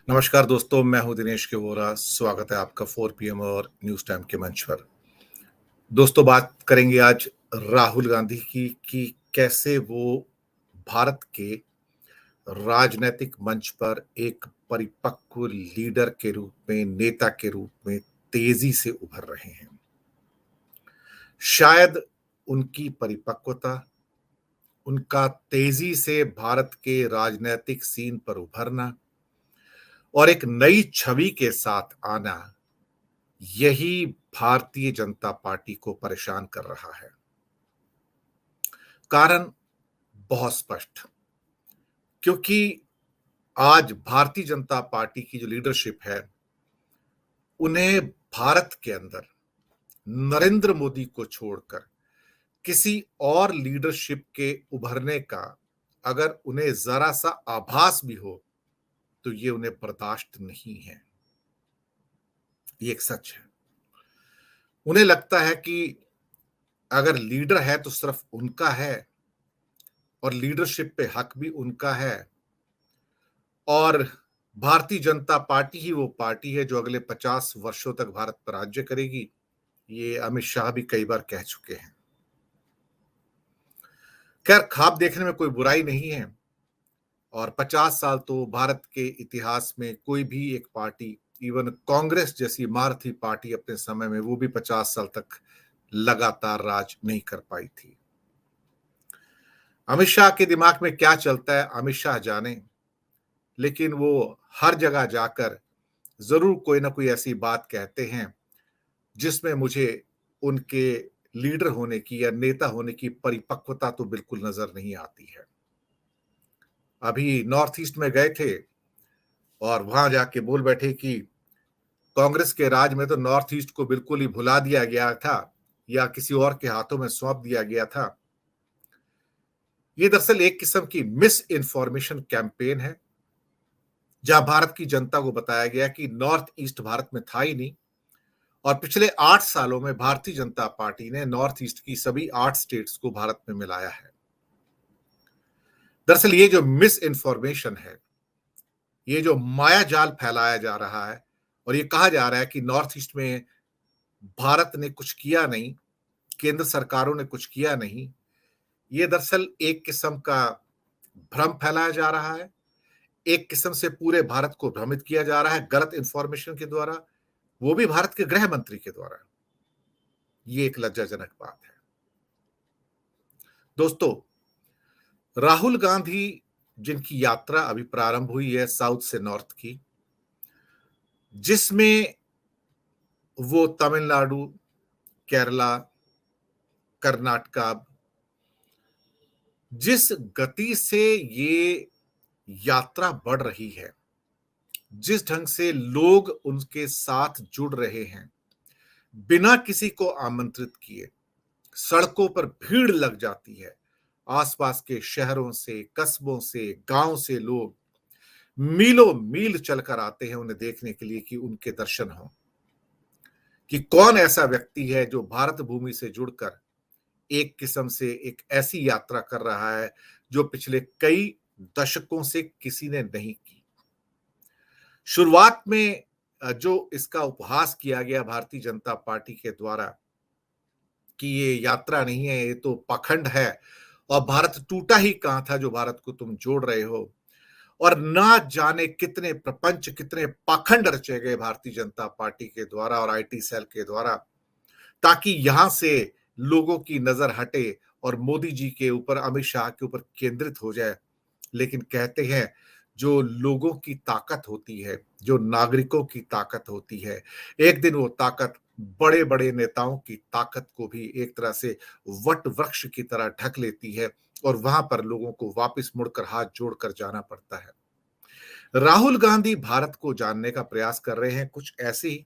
नमस्कार दोस्तों, मैं हूं दिनेश के वोरा। स्वागत है आपका 4 पीएम और न्यूज टाइम के मंच पर। दोस्तों, बात करेंगे आज राहुल गांधी की कि कैसे वो भारत के राजनीतिक मंच पर एक परिपक्व लीडर के रूप में, नेता के रूप में तेजी से उभर रहे हैं। शायद उनकी परिपक्वता, उनका तेजी से भारत के राजनीतिक सीन पर उभरना और एक नई छवि के साथ आना, यही भारतीय जनता पार्टी को परेशान कर रहा है। कारण बहुत स्पष्ट, क्योंकि आज भारतीय जनता पार्टी की जो लीडरशिप है, उन्हें भारत के अंदर नरेंद्र मोदी को छोड़कर किसी और लीडरशिप के उभरने का अगर उन्हें जरा सा आभास भी हो तो ये उन्हें बर्दाश्त नहीं है। ये एक सच है। उन्हें लगता है कि अगर लीडर है तो सिर्फ उनका है और लीडरशिप पे हक भी उनका है, और भारतीय जनता पार्टी ही वो पार्टी है जो अगले 50 वर्षों तक भारत पर राज्य करेगी। ये अमित शाह भी कई बार कह चुके हैं। खैर, ख्वाब देखने में कोई बुराई नहीं है, और 50 साल तो भारत के इतिहास में कोई भी एक पार्टी, इवन कांग्रेस जैसी महारथी पार्टी अपने समय में, वो भी 50 साल तक लगातार राज नहीं कर पाई थी। अमित शाह के दिमाग में क्या चलता है अमित शाह जाने, लेकिन वो हर जगह जाकर जरूर कोई ना कोई ऐसी बात कहते हैं जिसमें मुझे उनके लीडर होने की या नेता होने की परिपक्वता तो बिल्कुल नजर नहीं आती है। अभी नॉर्थ ईस्ट में गए थे और वहां जाके बोल बैठे कि कांग्रेस के राज में तो नॉर्थ ईस्ट को बिल्कुल ही भुला दिया गया था या किसी और के हाथों में सौंप दिया गया था। ये दरअसल एक किस्म की मिस इन्फॉर्मेशन कैंपेन है, जहां भारत की जनता को बताया गया कि नॉर्थ ईस्ट भारत में था ही नहीं, और पिछले 8 सालों में भारतीय जनता पार्टी ने नॉर्थ ईस्ट की सभी 8 स्टेट्स को भारत में मिलाया है। दरअसल ये जो मिस इन्फॉर्मेशन है, ये जो माया जाल फैलाया जा रहा है और ये कहा जा रहा है कि नॉर्थ ईस्ट में भारत ने कुछ किया नहीं, केंद्र सरकारों ने कुछ किया नहीं, ये दरअसल एक किस्म का भ्रम फैलाया जा रहा है। एक किस्म से पूरे भारत को भ्रमित किया जा रहा है गलत इंफॉर्मेशन के द्वारा, वो भी भारत के गृह मंत्री के द्वारा। ये एक लज्जाजनक बात है। दोस्तों, राहुल गांधी जिनकी यात्रा अभी प्रारंभ हुई है साउथ से नॉर्थ की, जिसमें वो तमिलनाडु, केरला, कर्नाटका, जिस गति से ये यात्रा बढ़ रही है, जिस ढंग से लोग उनके साथ जुड़ रहे हैं, बिना किसी को आमंत्रित किए सड़कों पर भीड़ लग जाती है। आसपास के शहरों से, कस्बों से, गांव से लोग मीलों मील चलकर आते हैं उन्हें देखने के लिए कि उनके दर्शन हो, कि कौन ऐसा व्यक्ति है जो भारत भूमि से जुड़कर एक किस्म से एक ऐसी यात्रा कर रहा है जो पिछले कई दशकों से किसी ने नहीं की। शुरुआत में जो इसका उपहास किया गया भारतीय जनता पार्टी के द्वारा कि ये यात्रा नहीं है, ये तो पाखंड है, और भारत टूटा ही कहां था जो भारत को तुम जोड़ रहे हो, और ना जाने कितने प्रपंच, कितने पाखंड रचे गए भारतीय जनता पार्टी के द्वारा और आईटी सेल के द्वारा, ताकि यहां से लोगों की नजर हटे और मोदी जी के ऊपर, अमित शाह के ऊपर केंद्रित हो जाए। लेकिन कहते हैं, जो लोगों की ताकत होती है, जो नागरिकों की ताकत होती है, एक दिन वो ताकत बड़े बड़े नेताओं की ताकत को भी एक तरह से वट वृक्ष की तरह ढक लेती है, और वहां पर लोगों को वापस मुड़कर हाथ जोड़कर जाना पड़ता है। राहुल गांधी भारत को जानने का प्रयास कर रहे हैं कुछ ऐसे ही,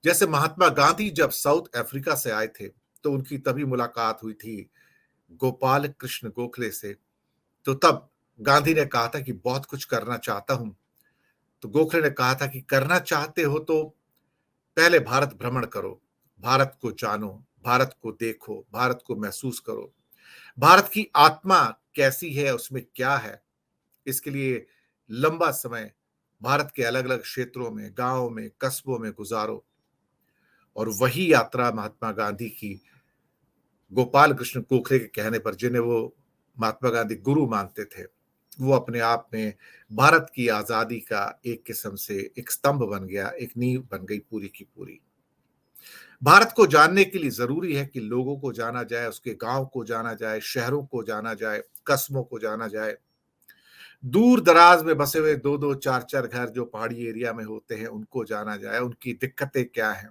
जैसे महात्मा गांधी जब साउथ अफ्रीका से आए थे तो उनकी तभी मुलाकात हुई थी गोपाल कृष्ण गोखले से। तो तब गांधी ने कहा था कि बहुत कुछ करना चाहता हूं। तो गोखले ने कहा था कि करना चाहते हो तो पहले भारत भ्रमण करो, भारत को जानो, भारत को देखो, भारत को महसूस करो, भारत की आत्मा कैसी है, उसमें क्या है, इसके लिए लंबा समय भारत के अलग अलग क्षेत्रों में, गांवों में, कस्बों में गुजारो। और वही यात्रा महात्मा गांधी की, गोपाल कृष्ण गोखले के कहने पर, जिन्हें वो महात्मा गांधी गुरु मानते थे, वो अपने आप में भारत की आजादी का एक किस्म से एक स्तंभ बन गया, एक नींव बन गई पूरी की पूरी। भारत को जानने के लिए जरूरी है कि लोगों को जाना जाए, उसके गांव को जाना जाए, शहरों को जाना जाए, कस्बों को जाना जाए। दूर दराज में बसे हुए दो दो चार चार घर जो पहाड़ी एरिया में होते हैं, उनको जाना जाए, उनकी दिक्कतें क्या हैं,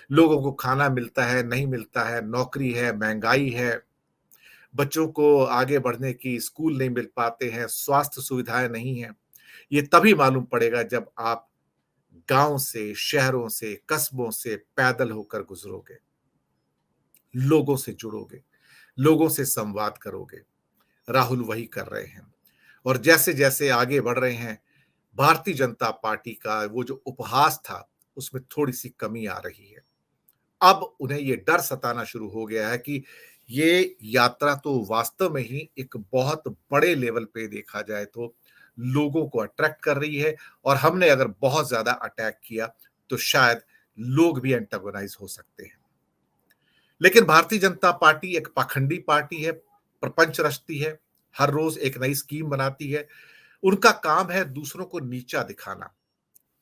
लोगों को खाना मिलता है नहीं मिलता है, नौकरी है, महंगाई है, बच्चों को आगे बढ़ने की स्कूल नहीं मिल पाते हैं, स्वास्थ्य सुविधाएं नहीं है। ये तभी मालूम पड़ेगा जब आप गांव से, शहरों से, कस्बों से पैदल होकर गुजरोगे, लोगों से जुड़ोगे, लोगों से संवाद करोगे। राहुल वही कर रहे हैं। और जैसे जैसे आगे बढ़ रहे हैं, भारतीय जनता पार्टी का वो जो उपहास था, उसमें थोड़ी सी कमी आ रही है। अब उन्हें ये डर सताना शुरू हो गया है कि ये यात्रा तो वास्तव में ही एक बहुत बड़े लेवल पे देखा जाए तो लोगों को अट्रैक्ट कर रही है, और हमने अगर बहुत ज्यादा अटैक किया तो शायद लोग भी एंटागोनाइज हो सकते हैं। लेकिन भारतीय जनता पार्टी एक पाखंडी पार्टी है, प्रपंच रचती है, हर रोज एक नई स्कीम बनाती है। उनका काम है दूसरों को नीचा दिखाना।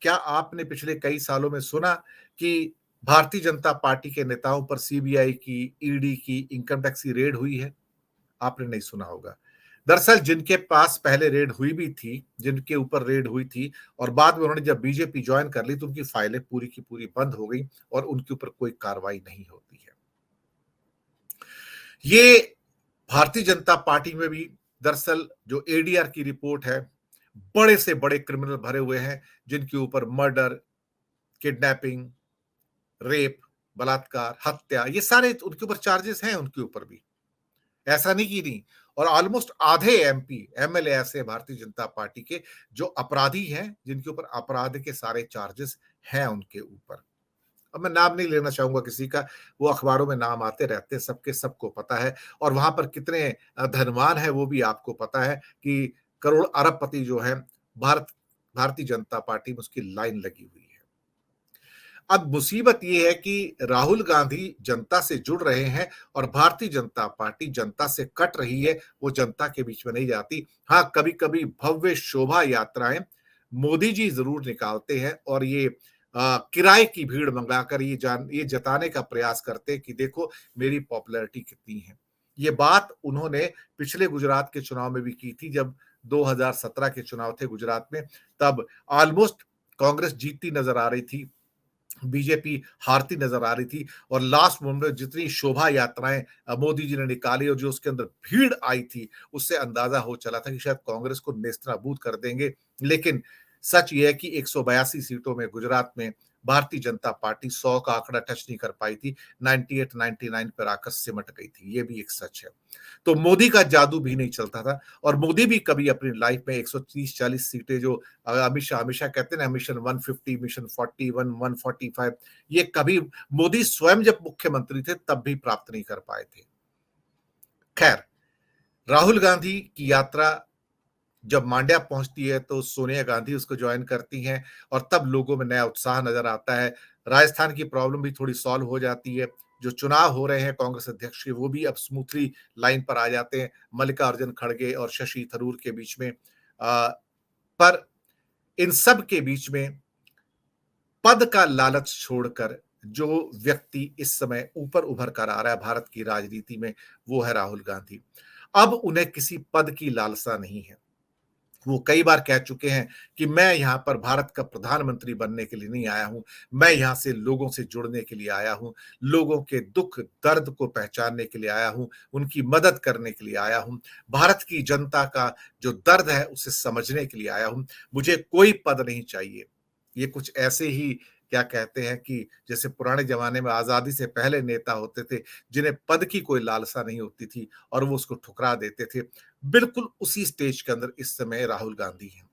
क्या आपने पिछले कई सालों में सुना कि भारतीय जनता पार्टी के नेताओं पर सीबीआई की, ईडी की, इनकम टैक्स की रेड हुई है? आपने नहीं सुना होगा। दरअसल जिनके पास पहले रेड हुई भी थी, जिनके ऊपर रेड हुई थी, और बाद में उन्होंने जब बीजेपी ज्वाइन कर ली तो उनकी फाइलें पूरी की पूरी बंद हो गई और उनके ऊपर कोई कार्रवाई नहीं होती है। ये भारतीय जनता पार्टी में भी दरअसल जो एडीआर की रिपोर्ट है, बड़े से बड़े क्रिमिनल भरे हुए हैं, जिनके ऊपर मर्डर, किडनैपिंग, रेप, बलात्कार, हत्या, ये सारे उनके ऊपर चार्जेस हैं, उनके ऊपर भी, ऐसा नहीं कि नहीं। और ऑलमोस्ट आधे एमपी एमएलए ऐसे भारतीय जनता पार्टी के जो अपराधी हैं, जिनके ऊपर अपराध के सारे चार्जेस हैं उनके ऊपर। अब मैं नाम नहीं लेना चाहूंगा किसी का, वो अखबारों में नाम आते रहते हैं, सबके सबको पता है। और वहां पर कितने धनवान है वो भी आपको पता है कि करोड़ अरबपति जो है, भारत भारतीय जनता पार्टी में उसकी लाइन लगी हुई है। अब मुसीबत ये है कि राहुल गांधी जनता से जुड़ रहे हैं और भारतीय जनता पार्टी जनता से कट रही है, वो जनता के बीच में नहीं जाती। हाँ, कभी कभी भव्य शोभा यात्राएं मोदी जी जरूर निकालते हैं, और ये किराए की भीड़ मंगाकर ये जताने का प्रयास करते हैं कि देखो मेरी पॉपुलैरिटी कितनी है। ये बात उन्होंने पिछले गुजरात के चुनाव में भी की थी, जब 2017 के चुनाव थे गुजरात में, तब ऑलमोस्ट कांग्रेस जीतती नजर आ रही थी, बीजेपी हारती नजर आ रही थी, और लास्ट मोमेंट में जितनी शोभा यात्राएं मोदी जी ने निकाली और जो उसके अंदर भीड़ आई थी, उससे अंदाजा हो चला था कि शायद कांग्रेस को नेस्तनाबूद कर देंगे। लेकिन सच ये है कि 182 सीटों में गुजरात में भारतीय जनता पार्टी 100 का आंकड़ा टच नहीं कर पाई थी, 98 99 पर आकर सिमट गई थी, ये भी एक सच है। तो मोदी का जादू भी नहीं चलता था, और मोदी भी कभी अपनी लाइफ में 130-40 सीटें जो अमित शाह हमेशा कहते हैं ना, मिशन 150, मिशन 41, 145, ये कभी मोदी स्वयं जब मुख्यमंत्री थे तब भी प्राप्त नहीं कर पाए थे। खैर, राहुल गांधी की यात्रा जब मांड्या पहुंचती है तो सोनिया गांधी उसको ज्वाइन करती हैं, और तब लोगों में नया उत्साह नजर आता है। राजस्थान की प्रॉब्लम भी थोड़ी सॉल्व हो जाती है। जो चुनाव हो रहे हैं कांग्रेस अध्यक्ष के, वो भी अब स्मूथली लाइन पर आ जाते हैं, मल्लिकार्जुन खड़गे और शशि थरूर के बीच में। पर इन सब के बीच में पद का लालच छोड़कर जो व्यक्ति इस समय ऊपर उभर कर आ रहा है भारत की राजनीति में, वो है राहुल गांधी। अब उन्हें किसी पद की लालसा नहीं है। वो कई बार कह चुके हैं कि मैं यहां पर भारत का प्रधानमंत्री बनने के लिए नहीं आया हूं, मैं यहां से लोगों से जुड़ने के लिए आया हूं, लोगों के दुख दर्द को पहचानने के लिए आया हूं, उनकी मदद करने के लिए आया हूं, भारत की जनता का जो दर्द है उसे समझने के लिए आया हूं, मुझे कोई पद नहीं चाहिए। ये कुछ ऐसे ही, क्या कहते हैं कि जैसे पुराने जमाने में आजादी से पहले नेता होते थे, जिन्हें पद की कोई लालसा नहीं होती थी और वो उसको ठुकरा देते थे, बिल्कुल उसी स्टेज के अंदर इस समय राहुल गांधी हैं।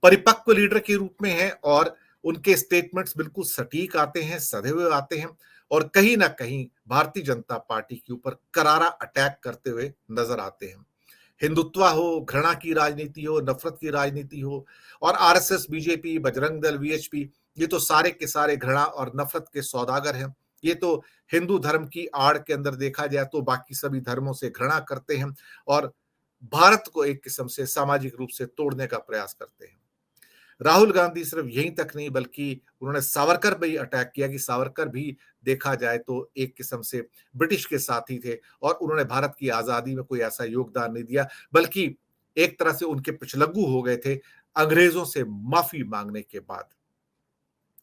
परिपक्व लीडर के रूप में हैं, और उनके स्टेटमेंट्स बिल्कुल सटीक आते हैं, सधे हुए आते हैं, और कहीं ना कहीं भारतीय जनता पार्टी के ऊपर करारा अटैक करते हुए नजर आते हैं। हिंदुत्व हो, घृणा की राजनीति हो, नफरत की राजनीति हो, और RSS, BJP, Bajrang Dal, VHP, ये तो सारे के सारे घृणा और नफरत के सौदागर हैं। ये तो हिंदू धर्म की आड़ के अंदर देखा जाए तो बाकी सभी धर्मों से घृणा करते हैं और भारत को एक किस्म से सामाजिक रूप से तोड़ने का प्रयास करते हैं। राहुल गांधी सिर्फ यहीं तक नहीं बल्कि उन्होंने सावरकर पे ही अटैक किया कि सावरकर भी देखा जाए तो एक किस्म से ब्रिटिश के साथी थे और उन्होंने भारत की आजादी में कोई ऐसा योगदान नहीं दिया, बल्कि एक तरह से उनके पिछलग्गू हो गए थे अंग्रेजों से माफी मांगने के बाद।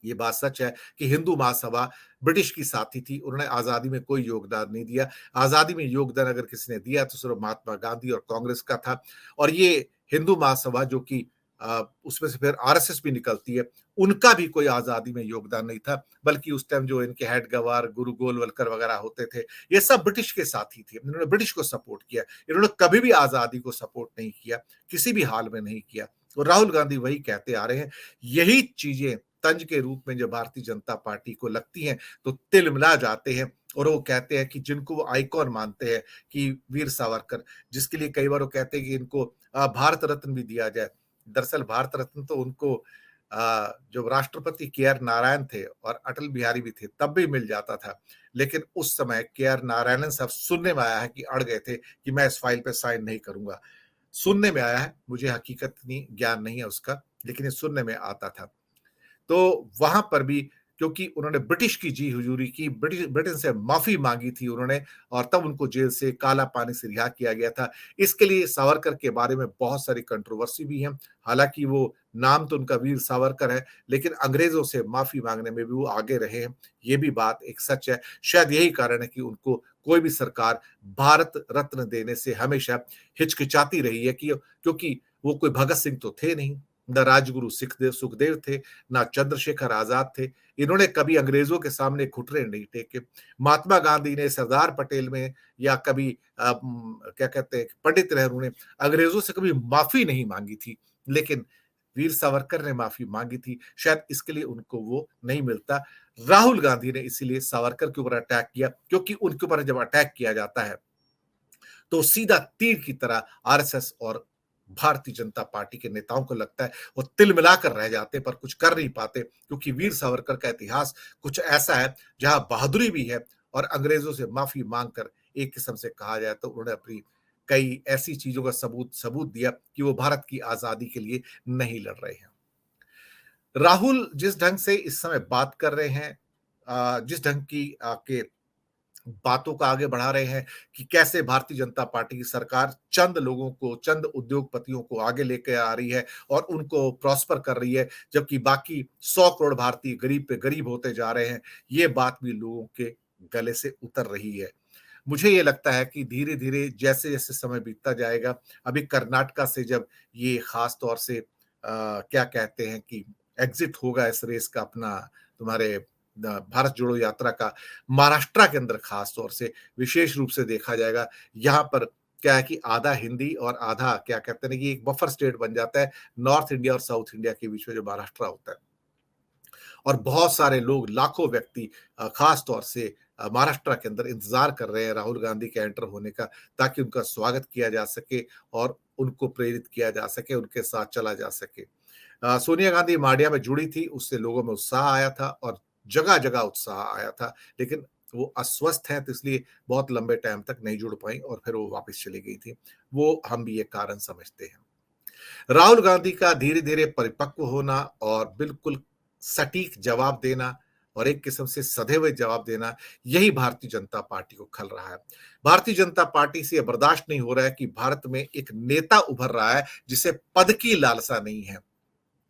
ये बात सच है कि हिंदू महासभा ब्रिटिश की साथी थी, उन्होंने आजादी में कोई योगदान नहीं दिया। आजादी में योगदान अगर किसी ने दिया तो सिर्फ महात्मा गांधी और कांग्रेस का था। और ये हिंदू महासभा जो कि उसमें से फिर आरएसएस भी निकलती है, उनका भी कोई आजादी में योगदान नहीं था, बल्कि उस टाइम जो इनके हेड गवार गुरु गोलवलकर वगैरह होते थे, ये सब ब्रिटिश के साथी थे। इन्होंने ब्रिटिश को सपोर्ट किया, इन्होंने कभी भी आजादी को सपोर्ट नहीं किया, किसी भी हाल में नहीं किया। और राहुल गांधी वही कहते आ रहे हैं। यही चीजें तंज के रूप में जब भारतीय जनता पार्टी को लगती हैं तो तिलमिला जाते हैं और वो कहते हैं कि जिनको वो आइकॉन मानते हैं कि वीर सावरकर, जिसके लिए कई बार वो कहते हैं कि इनको भारत रत्न भी दिया जाए। दरअसल भारत रत्न तो उनको जब राष्ट्रपति के आर नारायण थे और अटल बिहारी भी थे तब भी मिल जाता था, लेकिन उस समय के आर नारायणन साहब सुनने में आया है कि अड़ गए थे कि मैं इस फाइल पे साइन नहीं करूंगा। सुनने में आया है, मुझे हकीकत नहीं ज्ञान नहीं है उसका, लेकिन ये सुनने में आता था। तो वहां पर भी क्योंकि उन्होंने ब्रिटिश की जी हुजूरी की, ब्रिटेन से माफी मांगी थी उन्होंने, और तब उनको जेल से काला पानी से रिहा किया गया था। इसके लिए सावरकर के बारे में बहुत सारी कंट्रोवर्सी भी है। हालांकि वो नाम तो उनका वीर सावरकर है, लेकिन अंग्रेजों से माफी मांगने में भी वो आगे रहे हैं। ये भी बात एक सच है। शायद यही कारण है कि उनको कोई भी सरकार भारत रत्न देने से हमेशा हिचकिचाती रही है, कि क्योंकि वो कोई भगत सिंह तो थे नहीं, न राजगुरु सुखदेव थे, ना चंद्रशेखर आजाद थे। इन्होंने कभी अंग्रेजों के सामने घुटने नहीं टेके। महात्मा गांधी ने सरदार पटेल में या कभी क्या कहते हैं पंडित नेहरू ने अंग्रेजों से कभी माफी नहीं मांगी थी, लेकिन वीर सावरकर ने माफी मांगी थी। शायद इसके लिए उनको वो नहीं मिलता। राहुल गांधी ने इसीलिए सावरकर के ऊपर अटैक किया, क्योंकि उनके ऊपर जब अटैक किया जाता है तो सीधा तीर की तरह आरएसएस और भारतीय जनता पार्टी के नेताओं को लगता है वो तिल मिलाकर रह जाते पर कुछ कर नहीं पाते, क्योंकि वीर सावरकर का इतिहास कुछ ऐसा है जहां बहादुरी भी है और अंग्रेजों से माफी मांगकर एक किस्म से कहा जाए तो उन्होंने अपनी कई ऐसी चीजों का सबूत सबूत दिया कि वो भारत की आजादी के लिए नहीं लड़ रहे हैं। राहुल जिस ढंग से इस समय बात कर रहे हैं, जिस ढंग की के बातों को आगे बढ़ा रहे हैं कि कैसे भारतीय जनता पार्टी की सरकार चंद लोगों को, चंद उद्योगपतियों को आगे लेकर आ रही है और उनको प्रॉस्पर कर रही है, जबकि बाकी 100 करोड़ भारतीय गरीब पे गरीब होते जा रहे हैं। ये बात भी लोगों के गले से उतर रही है। मुझे ये लगता है कि धीरे-धीरे जैसे-जैसे समय बीतता जाएगा, अभी कर्नाटका से जब ये खास तौर से क्या कहते हैं कि एग्जिट होगा इस रेस का अपना, तुम्हारे भारत जोड़ो यात्रा का, महाराष्ट्र के अंदर खास तौर से विशेष रूप से देखा जाएगा। यहाँ पर क्या है कि आधा हिंदी और आधा क्या कहते हैं ना कि एक बफर स्टेट बन जाता है नॉर्थ इंडिया और साउथ इंडिया के बीच में जो महाराष्ट्र होता है। और बहुत सारे लोग, लाखों व्यक्ति खास तौर से महाराष्ट्र के अंदर इंतजार कर रहे हैं राहुल गांधी के एंटर होने का, ताकि उनका स्वागत किया जा सके और उनको प्रेरित किया जा सके, उनके साथ चला जा सके। सोनिया गांधी मांड्या में जुड़ी थी, उससे लोगों में उत्साह आया था और जगह जगह उत्साह आया था, लेकिन वो अस्वस्थ हैं तो इसलिए बहुत लंबे टाइम तक नहीं जुड़ पाई और फिर वो वापस चली गई थी। वो हम भी ये कारण समझते हैं। राहुल गांधी का धीरे धीरे परिपक्व होना और बिल्कुल सटीक जवाब देना और एक किस्म से सधे हुए जवाब देना, यही भारतीय जनता पार्टी को खल रहा है। भारतीय जनता पार्टी से यह बर्दाश्त नहीं हो रहा है कि भारत में एक नेता उभर रहा है जिसे पद की लालसा नहीं है,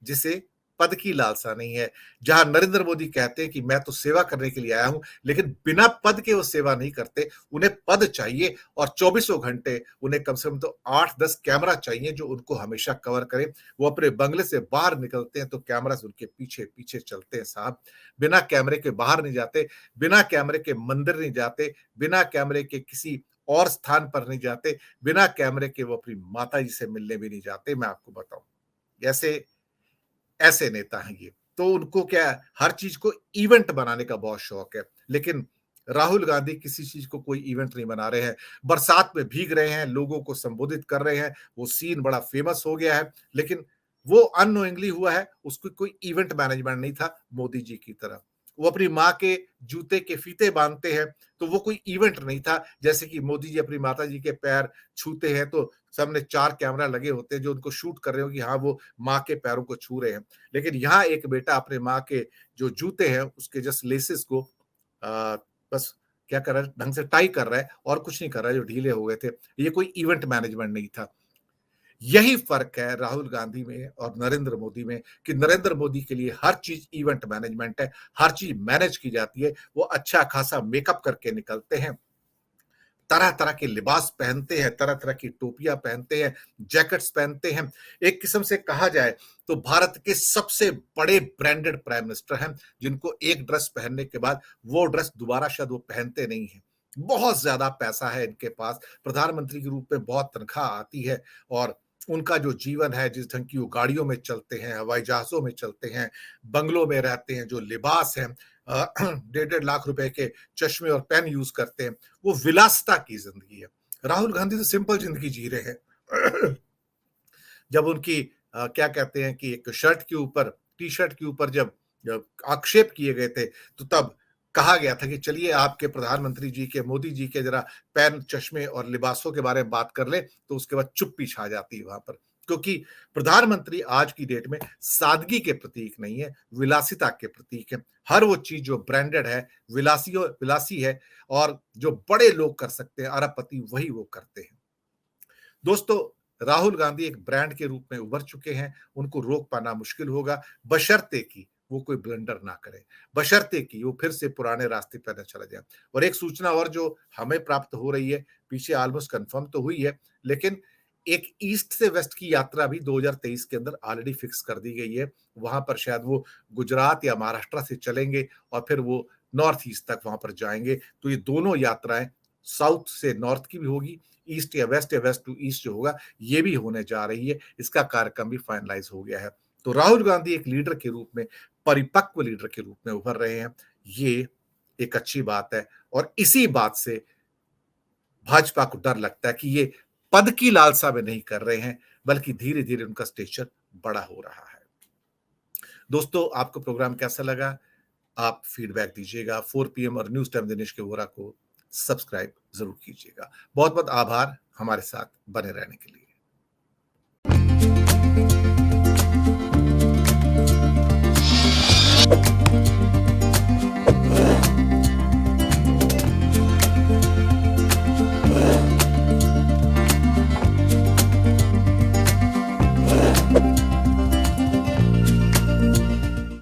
जिसे पद की लालसा नहीं है। जहां नरेंद्र मोदी कहते हैं कि मैं तो सेवा करने के लिए आया हूं, लेकिन बिना पद के वो सेवा नहीं करते। उन्हें पद चाहिए और चौबीसों घंटे उन्हें कम से कम तो 8-10 कैमरा चाहिए जो उनको हमेशा कवर करे। वो अपने बंगले से बाहर निकलते हैं तो कैमरा उनके पीछे पीछे चलते हैं साहब। बिना कैमरे के बाहर नहीं जाते, बिना कैमरे के मंदिर नहीं जाते, बिना कैमरे के किसी और स्थान पर नहीं जाते, बिना कैमरे के वो अपनी माता जी से मिलने भी नहीं जाते। मैं आपको बताऊं, ऐसे ऐसे नेता हैं ये। तो उनको क्या है, हर चीज को इवेंट बनाने का बहुत शौक है। लेकिन राहुल गांधी किसी चीज को कोई इवेंट नहीं बना रहे हैं, बरसात में भीग रहे हैं, लोगों को संबोधित कर रहे हैं, वो सीन बड़ा फेमस हो गया है, लेकिन वो अननोइंगली हुआ है, उसको कोई इवेंट मैनेजमेंट नहीं था मोदी जी की तरह। वो अपनी माँ के जूते के फीते बांधते हैं, तो वो कोई इवेंट नहीं था, जैसे कि मोदी जी अपनी माता जी के पैर छूते हैं तो सामने 4 कैमरा लगे होते हैं जो उनको शूट कर रहे हो कि हाँ, वो माँ के पैरों को छू रहे हैं। लेकिन यहाँ एक बेटा अपने माँ के जो जूते हैं उसके जस्ट लेसेस को बस क्या कर रहा है, ढंग से टाई कर रहा है और कुछ नहीं कर रहा है जो ढीले हो गए थे। ये कोई इवेंट मैनेजमेंट नहीं था। यही फ़र्क है राहुल गांधी में और नरेंद्र मोदी में कि नरेंद्र मोदी के लिए हर चीज़ इवेंट मैनेजमेंट है, हर चीज़ मैनेज की जाती है। वो अच्छा खासा मेकअप करके निकलते हैं, तरह-तरह के लिबास पहनते हैं, तरह-तरह की टोपियाँ पहनते हैं, जैकेट्स पहनते हैं। एक किस्म से कहा जाए तो भारत के सबसे बड़े ब्रांडेड प्राइम मिनिस्टर हैं, जिनको एक ड्रेस पहनने के बाद वो ड्रेस दोबारा शायद वो पहनते नहीं हैं। बहुत ज़्यादा पैसा है इनके पास, प्रधानमंत्री के रूप में बहुत तनख्वाह आती है और उनका जो जीवन है, जिस ढंग की वो गाड़ियों में चलते हैं, हवाई जहाज़ों में चलते हैं, बंगलों में रहते हैं, जो लिबास है डेढ़-डेढ़ लाख रुपए के चश्मे और पेन यूज़ करते हैं, वो विलासिता की जिंदगी है। राहुल गांधी तो सिंपल जिंदगी जी रहे हैं। जब उनकी क्या कहते हैं कि एक शर्ट के ऊपर टी-शर्ट के ऊपर जब आक्षेप किए गए थे, तो तब कहा गया था कि चलिए आपके प्रधानमंत्री जी के, मोदी जी के जरा पेन, चश्मे और लिबासों के बारे में बात कर लें, तो उसके बाद चुप्पी छा जाती है वहां पर। क्योंकि प्रधानमंत्री आज की डेट में सादगी के प्रतीक नहीं है, विलासिता के प्रतीक है। हर वो चीज जो ब्रांडेड है, विलासी है और जो बड़े लोग कर सकते हैं, अरबपति वही वो करते हैं। दोस्तों, राहुल गांधी एक ब्रांड के रूप में उभर चुके हैं, उनको रोक पाना मुश्किल होगा, बशर्ते कि वो कोई ब्लंडर ना करें, बशर्ते कि वो फिर से पुराने रास्ते पर न चला जाए। और एक सूचना और जो हमें प्राप्त हो रही है, पीछे ऑलमोस्ट कंफर्म तो हुई है, लेकिन एक ईस्ट से वेस्ट की यात्रा भी 2023 के अंदर ऑलरेडी फिक्स कर दी गई है। वहां पर शायद वो गुजरात या महाराष्ट्र से चलेंगे और फिर वो नॉर्थ ईस्ट तक वहां पर जाएंगे। तो ये दोनों यात्राएं साउथ से नॉर्थ की भी होगी, ईस्ट या वेस्ट टू ईस्ट जो होगा, ये भी होने जा रही है। इसका कार्यक्रम भी फाइनलाइज हो गया है। तो राहुल गांधी एक लीडर के रूप में, परिपक्व लीडर के रूप में उभर रहे हैं। ये एक अच्छी बात है और इसी बात से भाजपा को डर लगता है कि ये पद की लालसा में नहीं कर रहे हैं, बल्कि धीरे-धीरे उनका स्टेचर बड़ा हो रहा है। दोस्तों, आपको प्रोग्राम कैसा लगा? आप फीडबैक दीजिएगा। 4 पीएम और न्यूज़ टाइम दिनेश के वोरा को सब्सक्राइब ज़रूर कीजिएगा। बहुत-बहुत आभार हमारे साथ बने रहने के लिए।